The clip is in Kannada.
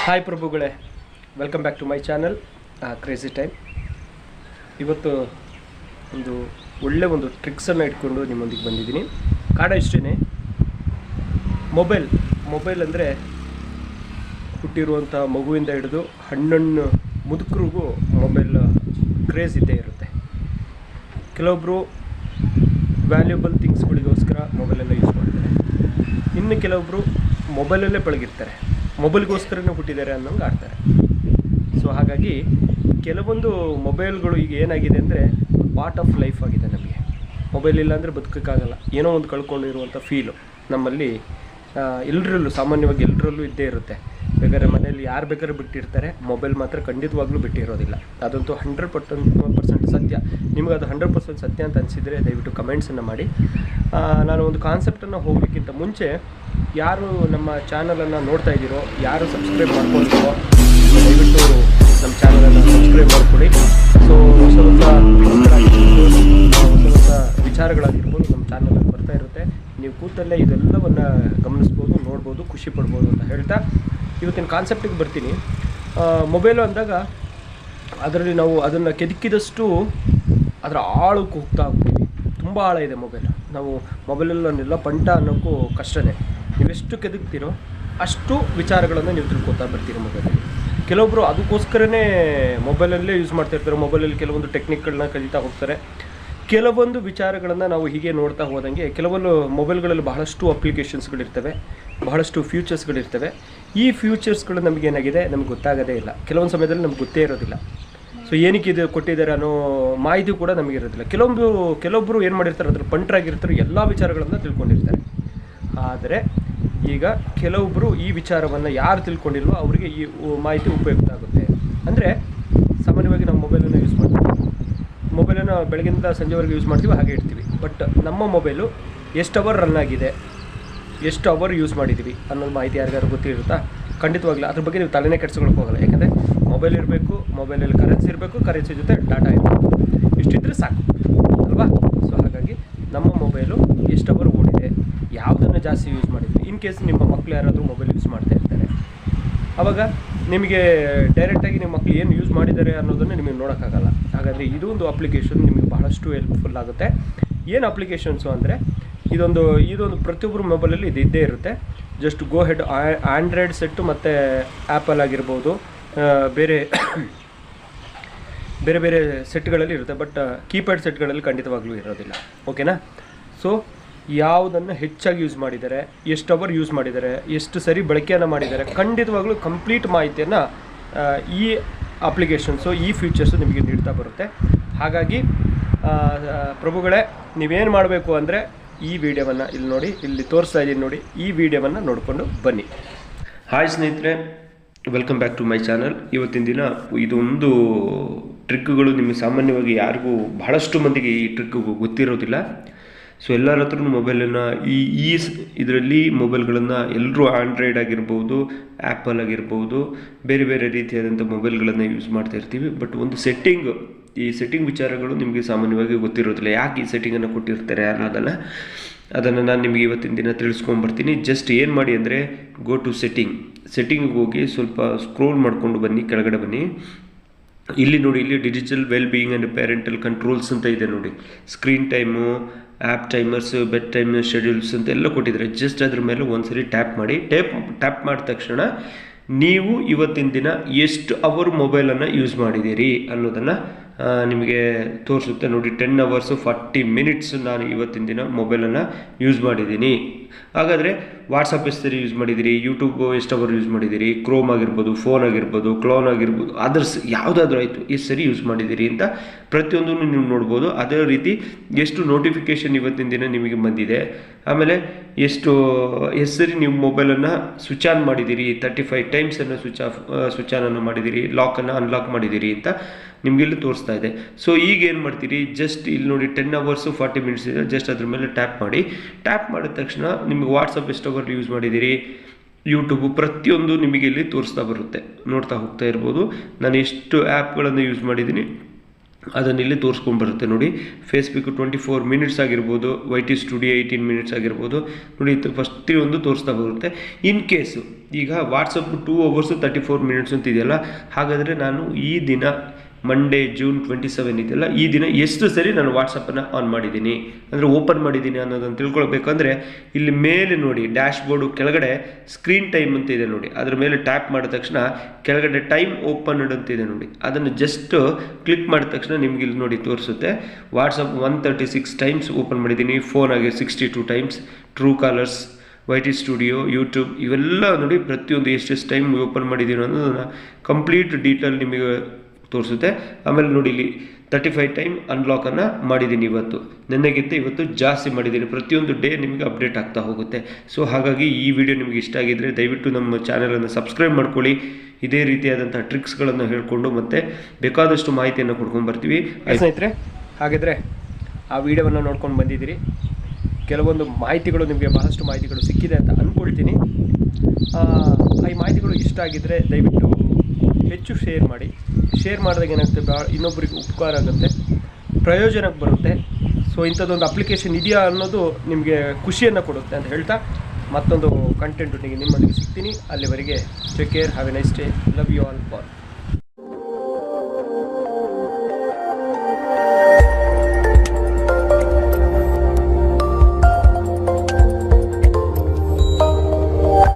ಹಾಯ್ ಪ್ರಭುಗಳೇ, welcome back to my channel crazy time. ಇವತ್ತು ಒಂದು ಟ್ರಿಕ್ಸನ್ನು ಇಟ್ಕೊಂಡು ನಿಮ್ಮೊಂದಿಗೆ ಬಂದಿದ್ದೀನಿ. ಕಾರಣ ಇಷ್ಟೇ, ಮೊಬೈಲ್ ಅಂದರೆ ಹುಟ್ಟಿರುವಂಥ ಮಗುವಿಂದ ಹಿಡಿದು ಹಣ್ಣು ಮುದುಕರಿಗೂ ಮೊಬೈಲ್ ಕ್ರೇಜ್ ಇದ್ದೇ ಇರುತ್ತೆ. ಕೆಲವೊಬ್ಬರು ವ್ಯಾಲ್ಯೂಬಲ್ ಥಿಂಗ್ಸ್ಗಳಿಗೋಸ್ಕರ ಮೊಬೈಲನ್ನು ಯೂಸ್ ಮಾಡ್ತಾರೆ, ಇನ್ನು ಕೆಲವೊಬ್ಬರು ಮೊಬೈಲಲ್ಲೇ ಪಳಗಿರ್ತಾರೆ, ಮೊಬೈಲ್ಗೋಸ್ಕರನೇ ಹುಟ್ಟಿದ್ದಾರೆ ಅನ್ನೋಂಗೆ ಆಡ್ತಾರೆ. ಸೊ ಹಾಗಾಗಿ ಕೆಲವೊಂದು ಮೊಬೈಲ್ಗಳು ಈಗ ಏನಾಗಿದೆ ಅಂದರೆ ಪಾರ್ಟ್ ಆಫ್ ಲೈಫ್ ಆಗಿದೆ. ನಮಗೆ ಮೊಬೈಲ್ ಇಲ್ಲ ಅಂದರೆ ಬದುಕೋಕ್ಕಾಗಲ್ಲ. ಏನೋ ಒಂದು ಕಳ್ಕೊಂಡಿರುವಂಥ ಫೀಲು ನಮ್ಮಲ್ಲಿ ಎಲ್ಲರಲ್ಲೂ, ಸಾಮಾನ್ಯವಾಗಿ ಎಲ್ಲರಲ್ಲೂ ಇದ್ದೇ ಇರುತ್ತೆ. ಬೇಕಾದ್ರೆ ಮನೆಯಲ್ಲಿ ಯಾರು ಬೇಕಾದ್ರೂ ಬಿಟ್ಟಿರ್ತಾರೆ, ಮೊಬೈಲ್ ಮಾತ್ರ ಖಂಡಿತವಾಗ್ಲೂ ಬಿಟ್ಟಿರೋದಿಲ್ಲ. ಅದಂತೂ 100% ಸತ್ಯ. ನಿಮಗೆ ಅದು 100% ಸತ್ಯ ಅಂತ ಅನಿಸಿದರೆ ದಯವಿಟ್ಟು ಕಮೆಂಟ್ಸನ್ನು ಮಾಡಿ. ನಾನು ಒಂದು ಕಾನ್ಸೆಪ್ಟನ್ನು ಹೋಗಲಿಕ್ಕಿಂತ ಮುಂಚೆ, ಯಾರು ನಮ್ಮ ಚಾನಲನ್ನು ನೋಡ್ತಾ ಇದ್ದೀರೋ, ಯಾರು ಸಬ್ಸ್ಕ್ರೈಬ್ ಮಾಡ್ಕೊಂಡಿರೋ, ದಯವಿಟ್ಟು ನಮ್ಮ ಚಾನಲನ್ನು ಸಬ್ಸ್ಕ್ರೈಬ್ ಮಾಡಿಕೊಡಿ. ಸೊ ಹೊಸ ವಿಚಾರಗಳಾಗಿರ್ಬೋದು ನಮ್ಮ ಚಾನಲಲ್ಲಿ ಬರ್ತಾ ಇರುತ್ತೆ. ನೀವು ಕೂತಲ್ಲೇ ಇದೆಲ್ಲವನ್ನು ಗಮನಿಸ್ಬೋದು, ನೋಡ್ಬೋದು, ಖುಷಿ ಪಡ್ಬೋದು ಅಂತ ಹೇಳ್ತಾ ಇವತ್ತಿನ ಕಾನ್ಸೆಪ್ಟಿಗೆ ಬರ್ತೀನಿ. ಮೊಬೈಲು ಅಂದಾಗ ಅದರಲ್ಲಿ ನಾವು ಅದನ್ನು ಕೆದಕಿದಷ್ಟು ಅದರ ಆಳಕ್ಕೆ ಹೋಗ್ತಾ ಹೋಗ್ತೀವಿ. ತುಂಬ ಆಳ ಇದೆ ಮೊಬೈಲ್. ನಾವು ಮೊಬೈಲಲ್ಲೆಲ್ಲ ಪಂಟ ಅನ್ನೋಕ್ಕೂ ಕಷ್ಟನೇ. ನೀವೆಷ್ಟು ಕೆದಕ್ತೀರೋ ಅಷ್ಟು ವಿಚಾರಗಳನ್ನು ನೀವು ತಿಳ್ಕೊತಾ ಬರ್ತೀರಿ ಮೊಬೈಲಲ್ಲಿ. ಕೆಲವೊಬ್ಬರು ಅದಕ್ಕೋಸ್ಕರನೇ ಮೊಬೈಲಲ್ಲೇ ಯೂಸ್ ಮಾಡ್ತಾಯಿರ್ತಾರೆ. ಮೊಬೈಲಲ್ಲಿ ಕೆಲವೊಂದು ಟೆಕ್ನಿಕ್ಗಳನ್ನ ಕಲಿತಾ ಹೋಗ್ತಾರೆ. ಕೆಲವೊಂದು ವಿಚಾರಗಳನ್ನು ನಾವು ಹೀಗೆ ನೋಡ್ತಾ ಹೋದಂಗೆ ಕೆಲವೊಂದು ಮೊಬೈಲ್ಗಳಲ್ಲಿ ಬಹಳಷ್ಟು ಅಪ್ಲಿಕೇಶನ್ಸ್ಗಳಿರ್ತವೆ, ಬಹಳಷ್ಟು ಫ್ಯೂಚರ್ಸ್ಗಳಿರ್ತವೆ. ಈ ಫ್ಯೂಚರ್ಸ್ಗಳು ನಮಗೇನಾಗಿದೆ, ನಮ್ಗೆ ಗೊತ್ತಾಗೋದೇ ಇಲ್ಲ. ಕೆಲವೊಂದು ಸಮಯದಲ್ಲಿ ನಮ್ಗೆ ಗೊತ್ತೇ ಇರೋದಿಲ್ಲ. ಸೊ ಏನಕ್ಕೆ ಇದು ಕೊಟ್ಟಿದ್ದಾರೆ ಅನ್ನೋ ಮಾಹಿತಿ ಕೂಡ ನಮಗಿರೋದಿಲ್ಲ. ಕೆಲವೊಬ್ಬರು ಏನು ಮಾಡಿರ್ತಾರೆ, ಅದ್ರ ಪಂಟ್ರಾಗಿರ್ತಾರೆ, ಎಲ್ಲ ವಿಚಾರಗಳನ್ನು ತಿಳ್ಕೊಂಡಿರ್ತಾರೆ. ಆದರೆ ಈಗ ಕೆಲವೊಬ್ಬರು ಈ ವಿಚಾರವನ್ನು ಯಾರು ತಿಳ್ಕೊಂಡಿಲ್ವೋ ಅವರಿಗೆ ಈ ಮಾಹಿತಿ ಉಪಯುಕ್ತ ಆಗುತ್ತೆ. ಅಂದರೆ ಸಾಮಾನ್ಯವಾಗಿ ನಾವು ಮೊಬೈಲನ್ನು ಯೂಸ್ ಮಾಡ್ತೀವಿ, ಮೊಬೈಲನ್ನು ಬೆಳಗಿಂದ ಸಂಜೆವರೆಗೆ ಯೂಸ್ ಮಾಡ್ತೀವಿ, ಹಾಗೆ ಇಡ್ತೀವಿ. ಬಟ್ ನಮ್ಮ ಮೊಬೈಲು ಎಷ್ಟು ಅವರ್ ರನ್ ಆಗಿದೆ, ಎಷ್ಟು ಅವರ್ ಯೂಸ್ ಮಾಡಿದ್ದೀವಿ ಅನ್ನೋದು ಮಾಹಿತಿ ಯಾರಿಗಾರು ಗೊತ್ತಿರುತ್ತಾ? ಖಂಡಿತವಾಗ್ಲೂ ಅದ್ರ ಬಗ್ಗೆ ನೀವು ತಲೆನೇ ಕೆಡ್ಸ್ಕೊಳಕ್ಕೆ ಹೋಗಲ್ಲ. ಯಾಕಂದರೆ ಮೊಬೈಲ್ ಇರಬೇಕು, ಮೊಬೈಲಲ್ಲಿ ಕರೆನ್ಸಿ ಇರಬೇಕು, ಕರೆನ್ಸಿ ಜೊತೆ ಡಾಟಾ ಇರಬೇಕು, ಇಷ್ಟಿದ್ರೆ ಸಾಕು ಅಲ್ವಾ? ಸೊ ಹಾಗಾಗಿ ನಮ್ಮ ಮೊಬೈಲು ಎಷ್ಟು ಅವರ್ ಓಡಿದೆ, ಯಾವುದನ್ನು ಜಾಸ್ತಿ ಯೂಸ್ ಮಾಡಿದ್ವಿ. ಇನ್ ಕೇಸ್ ನಿಮ್ಮ ಮಕ್ಕಳು ಯಾರಾದರೂ ಮೊಬೈಲ್ ಯೂಸ್ ಮಾಡ್ತಾ ಇರ್ತಾರೆ, ಆವಾಗ ನಿಮಗೆ ಡೈರೆಕ್ಟಾಗಿ ನಿಮ್ಮ ಮಕ್ಕಳು ಏನು ಯೂಸ್ ಮಾಡಿದ್ದಾರೆ ಅನ್ನೋದನ್ನು ನಿಮಗೆ ನೋಡೋಕ್ಕಾಗಲ್ಲ. ಹಾಗಾದರೆ ಇದು ಒಂದು ಅಪ್ಲಿಕೇಶನ್ ನಿಮಗೆ ಬಹಳಷ್ಟು ಹೆಲ್ಪ್ಫುಲ್ ಆಗುತ್ತೆ. ಏನು ಅಪ್ಲಿಕೇಶನ್ಸು ಅಂದರೆ ಇದೊಂದು ಪ್ರತಿಯೊಬ್ಬರು ಮೊಬೈಲಲ್ಲಿ ಇದು ಇದ್ದೇ ಇರುತ್ತೆ. Just go head. Android set ಮತ್ತು ಆ್ಯಪಲ್ ಆಗಿರ್ಬೋದು, ಬೇರೆ ಬೇರೆ ಸೆಟ್ಗಳಲ್ಲಿ ಇರುತ್ತೆ. ಬಟ್ ಕೀಪ್ಯಾಡ್ ಸೆಟ್ಗಳಲ್ಲಿ ಖಂಡಿತವಾಗ್ಲೂ ಇರೋದಿಲ್ಲ. ಓಕೆನಾ? ಸೊ ಯಾವುದನ್ನು ಹೆಚ್ಚಾಗಿ ಯೂಸ್ ಮಾಡಿದ್ದಾರೆ, ಎಷ್ಟು ಅವರ್ ಯೂಸ್ ಮಾಡಿದ್ದಾರೆ, ಎಷ್ಟು ಸರಿ ಬಳಕೆಯನ್ನು ಮಾಡಿದ್ದಾರೆ, ಖಂಡಿತವಾಗ್ಲೂ ಕಂಪ್ಲೀಟ್ ಮಾಹಿತಿಯನ್ನು ಈ ಅಪ್ಲಿಕೇಶನ್ಸು, ಈ ಫೀಚರ್ಸು ನಿಮಗೆ ನೀಡ್ತಾ ಬರುತ್ತೆ. ಹಾಗಾಗಿ ಪ್ರಭುಗಳೇ, ನೀವೇನು ಮಾಡಬೇಕು ಅಂದರೆ ಈ ವಿಡಿಯೋವನ್ನು ಇಲ್ಲಿ ನೋಡಿ, ಇಲ್ಲಿ ತೋರಿಸ್ತಾ ಇದ್ದೀನಿ ನೋಡಿ, ಈ ವಿಡಿಯೋವನ್ನು ನೋಡಿಕೊಂಡು ಬನ್ನಿ. ಹಾಯ್ ಸ್ನೇಹಿತರೆ, welcome back to my channel. ಇವತ್ತಿನ ದಿನ ಇದೊಂದು ಟ್ರಿಕ್ಗಳು ನಿಮಗೆ ಸಾಮಾನ್ಯವಾಗಿ ಯಾರಿಗೂ, ಬಹಳಷ್ಟು ಮಂದಿಗೆ ಈ ಟ್ರಿಕ್ಕು ಗೊತ್ತಿರೋದಿಲ್ಲ. ಸೊ ಎಲ್ಲರ ಹತ್ರನೂ ಮೊಬೈಲನ್ನು ಇದರಲ್ಲಿ ಮೊಬೈಲ್ಗಳನ್ನು ಎಲ್ಲರೂ ಆಂಡ್ರಾಯ್ಡ್ ಆಗಿರ್ಬೋದು, ಆ್ಯಪಲ್ ಆಗಿರ್ಬೋದು, ಬೇರೆ ಬೇರೆ ರೀತಿಯಾದಂಥ ಮೊಬೈಲ್ಗಳನ್ನು ಯೂಸ್ ಮಾಡ್ತಾ ಇರ್ತೀವಿ. ಬಟ್ ಒಂದು ಈ ಸೆಟ್ಟಿಂಗ್ ವಿಚಾರಗಳು ನಿಮಗೆ ಸಾಮಾನ್ಯವಾಗಿ ಗೊತ್ತಿರೋದಿಲ್ಲ. ಯಾಕೆ ಈ ಸೆಟ್ಟಿಂಗನ್ನು ಕೊಟ್ಟಿರ್ತಾರೆ ಅದನ್ನು ನಾನು ನಿಮಗೆ ಇವತ್ತಿನ ದಿನ ತಿಳಿಸ್ಕೊಂಡ್ಬರ್ತೀನಿ. ಜಸ್ಟ್ ಏನು ಮಾಡಿ ಅಂದರೆ, ಗೋ ಟು ಸೆಟ್ಟಿಂಗಿಗೆ ಹೋಗಿ ಸ್ವಲ್ಪ ಸ್ಕ್ರೋಲ್ ಮಾಡಿಕೊಂಡು ಬನ್ನಿ, ಕೆಳಗಡೆ ಬನ್ನಿ. ಇಲ್ಲಿ ನೋಡಿ, ಇಲ್ಲಿ digital well being and parental controls ಅಂತ ಇದೆ ನೋಡಿ. Screen time, app timers, bed time schedules ಅಂತ ಎಲ್ಲ ಕೊಟ್ಟಿದ್ದಾರೆ. ಜಸ್ಟ್ ಅದ್ರ ಮೇಲೆ ಒಂದ್ಸರಿ ಟ್ಯಾಪ್ ಮಾಡಿ. ಟ್ಯಾಪ್ ಮಾಡಿದ ತಕ್ಷಣ ನೀವು ಇವತ್ತಿನ ದಿನ ಎಷ್ಟು ಅವರ್ ಮೊಬೈಲನ್ನು ಯೂಸ್ ಮಾಡಿದ್ದೀರಿ ಅನ್ನೋದನ್ನು ನಿಮಗೆ ತೋರಿಸುತ್ತೆ ನೋಡಿ. 10 hours 40 minutes ನಾನು ಇವತ್ತಿನ ದಿನ ಮೊಬೈಲನ್ನು ಯೂಸ್ ಮಾಡಿದ್ದೀನಿ. ಹಾಗಾದರೆ ವಾಟ್ಸಪ್ ಎಷ್ಟು ಸರಿ ಯೂಸ್ ಮಾಡಿದ್ದೀರಿ, ಯೂಟ್ಯೂಬ್ ಎಷ್ಟು ಅವರ್ ಯೂಸ್ ಮಾಡಿದ್ದೀರಿ, ಕ್ರೋಮ್ ಆಗಿರ್ಬೋದು, ಫೋನ್ ಆಗಿರ್ಬೋದು, ಕ್ಲೋನ್ ಆಗಿರ್ಬೋದು, ಅದರ್ಸ್ ಯಾವುದಾದ್ರೂ ಆಯಿತು, ಎಷ್ಟು ಸರಿ ಯೂಸ್ ಮಾಡಿದ್ದೀರಿ ಅಂತ ಪ್ರತಿಯೊಂದನ್ನು ನೀವು ನೋಡ್ಬೋದು. ಅದೇ ರೀತಿ ಎಷ್ಟು ನೋಟಿಫಿಕೇಷನ್ ಇವತ್ತಿನ ದಿನ ನಿಮಗೆ ಬಂದಿದೆ, ಆಮೇಲೆ ಎಷ್ಟು ಸರಿ ನೀವು ಮೊಬೈಲನ್ನು ಸ್ವಿಚ್ ಆನ್ ಮಾಡಿದ್ದೀರಿ, 35 times ಸ್ವಿಚ್ ಆನ್ ಮಾಡಿದ್ದೀರಿ, ಲಾಕನ್ನು ಅನ್ಲಾಕ್ ಮಾಡಿದ್ದೀರಿ ಅಂತ ನಿಮಗೆ ಇಲ್ಲಿ ತೋರಿಸ್ತಾ ಇದೆ. ಸೊ ಈಗ ಏನು ಮಾಡ್ತೀರಿ, ಜಸ್ಟ್ ಇಲ್ಲಿ ನೋಡಿ 10 hours 40 minutes ಇದೆ. ಜಸ್ಟ್ ಅದ್ರ ಮೇಲೆ ಟ್ಯಾಪ್ ಮಾಡಿದ ತಕ್ಷಣ ನಿಮಗೆ ವಾಟ್ಸಪ್ ಎಷ್ಟು ಅವರ್ ಯೂಸ್ ಮಾಡಿದ್ದೀರಿ, ಯೂಟ್ಯೂಬು, ಪ್ರತಿಯೊಂದು ನಿಮಗೆ ಇಲ್ಲಿ ತೋರಿಸ್ತಾ ಬರುತ್ತೆ. ನೋಡ್ತಾ ಹೋಗ್ತಾ ಇರ್ಬೋದು ನಾನು ಎಷ್ಟು ಆ್ಯಪ್ಗಳನ್ನು ಯೂಸ್ ಮಾಡಿದ್ದೀನಿ, ಅದನ್ನು ಇಲ್ಲಿ ತೋರಿಸ್ಕೊಂಡು ಬರುತ್ತೆ ನೋಡಿ. ಫೇಸ್ಬುಕ್ 24 ಮಿನಿಟ್ಸ್ ಆಗಿರ್ಬೋದು, YT ಸ್ಟುಡಿಯೋ 18 ಮಿನಿಟ್ಸ್ ಆಗಿರ್ಬೋದು ನೋಡಿ. ಫಸ್ಟ್ ಒಂದು ತೋರಿಸ್ತಾ ಬರುತ್ತೆ. ಇನ್ ಕೇಸು ಈಗ ವಾಟ್ಸಪ್ 2 hours 34 ಮಿನಿಟ್ಸ್ ಅಂತ ಇದೆಯಲ್ಲ, ಹಾಗಾದರೆ ನಾನು ಈ ದಿನ ಮಂಡೇ June 27 ಇದೆಯಲ್ಲ, ಈ ದಿನ ಎಷ್ಟು ಸರಿ ನಾನು ವಾಟ್ಸಪ್ಪನ್ನು ಆನ್ ಮಾಡಿದ್ದೀನಿ ಅಂದರೆ ಓಪನ್ ಮಾಡಿದ್ದೀನಿ ಅನ್ನೋದನ್ನು ತಿಳ್ಕೊಳ್ಬೇಕಂದ್ರೆ ಇಲ್ಲಿ ಮೇಲೆ ನೋಡಿ ಡ್ಯಾಶ್ ಬೋರ್ಡು ಕೆಳಗಡೆ ಸ್ಕ್ರೀನ್ ಟೈಮ್ ಅಂತ ಇದೆ ನೋಡಿ. ಅದ್ರ ಮೇಲೆ ಟ್ಯಾಪ್ ಮಾಡಿದ ತಕ್ಷಣ ಕೆಳಗಡೆ ಟೈಮ್ ಓಪನ್ಡ್ ಅಂತಿದೆ ನೋಡಿ. ಅದನ್ನು ಜಸ್ಟ್ ಕ್ಲಿಕ್ ಮಾಡಿದ ತಕ್ಷಣ ನಿಮ್ಗೆ ಇಲ್ಲಿ ನೋಡಿ ತೋರಿಸುತ್ತೆ. ವಾಟ್ಸಪ್ 136 ಟೈಮ್ಸ್ ಓಪನ್ ಮಾಡಿದ್ದೀನಿ, ಫೋನ್ ಆಗಿ 62 times, true collars, YT studio, YouTube ಇವೆಲ್ಲ ನೋಡಿ ಪ್ರತಿಯೊಂದು ಎಷ್ಟೆಷ್ಟು ಟೈಮ್ ಓಪನ್ ಮಾಡಿದ್ದೀನಿ ಅನ್ನೋದನ್ನು ಕಂಪ್ಲೀಟ್ ಡೀಟೇಲ್ ನಿಮಗೆ ತೋರಿಸುತ್ತೆ. ಆಮೇಲೆ ನೋಡಿ ಇಲ್ಲಿ 35 ಟೈಮ್ ಅನ್ಲಾಕನ್ನು ಮಾಡಿದ್ದೀನಿ. ನೆನ್ನೆಗಿಂತ ಇವತ್ತು ಜಾಸ್ತಿ ಮಾಡಿದ್ದೀನಿ. ಪ್ರತಿಯೊಂದು ಡೇ ನಿಮಗೆ ಅಪ್ಡೇಟ್ ಆಗ್ತಾ ಹೋಗುತ್ತೆ. ಸೊ ಹಾಗಾಗಿ ಈ ವಿಡಿಯೋ ನಿಮಗೆ ಇಷ್ಟ ಆಗಿದ್ದರೆ ದಯವಿಟ್ಟು ನಮ್ಮ ಚಾನಲನ್ನು ಸಬ್ಸ್ಕ್ರೈಬ್ ಮಾಡ್ಕೊಳ್ಳಿ. ಇದೇ ರೀತಿಯಾದಂಥ ಟ್ರಿಕ್ಸ್ಗಳನ್ನು ಹೇಳ್ಕೊಂಡು ಮತ್ತು ಬೇಕಾದಷ್ಟು ಮಾಹಿತಿಯನ್ನು ಕೊಡ್ಕೊಂಡು ಬರ್ತೀವಿ ಸ್ನೇಹಿತರೆ. ಹಾಗಿದ್ರೆ ಆ ವಿಡಿಯೋವನ್ನು ನೋಡ್ಕೊಂಡು ಬಂದಿದ್ದೀರಿ. ಕೆಲವೊಂದು ಮಾಹಿತಿಗಳು ನಿಮಗೆ ಬಹಳಷ್ಟು ಮಾಹಿತಿಗಳು ಸಿಕ್ಕಿದೆ ಅಂತ ಅಂದ್ಕೊಳ್ತೀನಿ. ಈ ಮಾಹಿತಿಗಳು ಇಷ್ಟ ಆಗಿದ್ದರೆ ದಯವಿಟ್ಟು ಹೆಚ್ಚು ಶೇರ್ ಮಾಡಿ. ಶೇರ್ ಮಾಡಿದಾಗ ಏನಾಗುತ್ತೆ, ಇನ್ನೊಬ್ಬರಿಗೆ ಉಪಕಾರ ಆಗುತ್ತೆ, ಪ್ರಯೋಜನಕ್ಕೆ ಬರುತ್ತೆ. ಸೊ ಇಂಥದ್ದೊಂದು ಅಪ್ಲಿಕೇಶನ್ ಇದೆಯಾ ಅನ್ನೋದು ನಿಮಗೆ ಖುಷಿಯನ್ನು ಕೊಡುತ್ತೆ ಅಂತ ಹೇಳ್ತಾ ಮತ್ತೊಂದು ಕಂಟೆಂಟೊಂದಿಗೆ ನಿಮ್ಮೊಂದಿಗೆ ಸಿಗ್ತೀನಿ. ಅಲ್ಲಿವರೆಗೆ take care, have a nice day, love you all.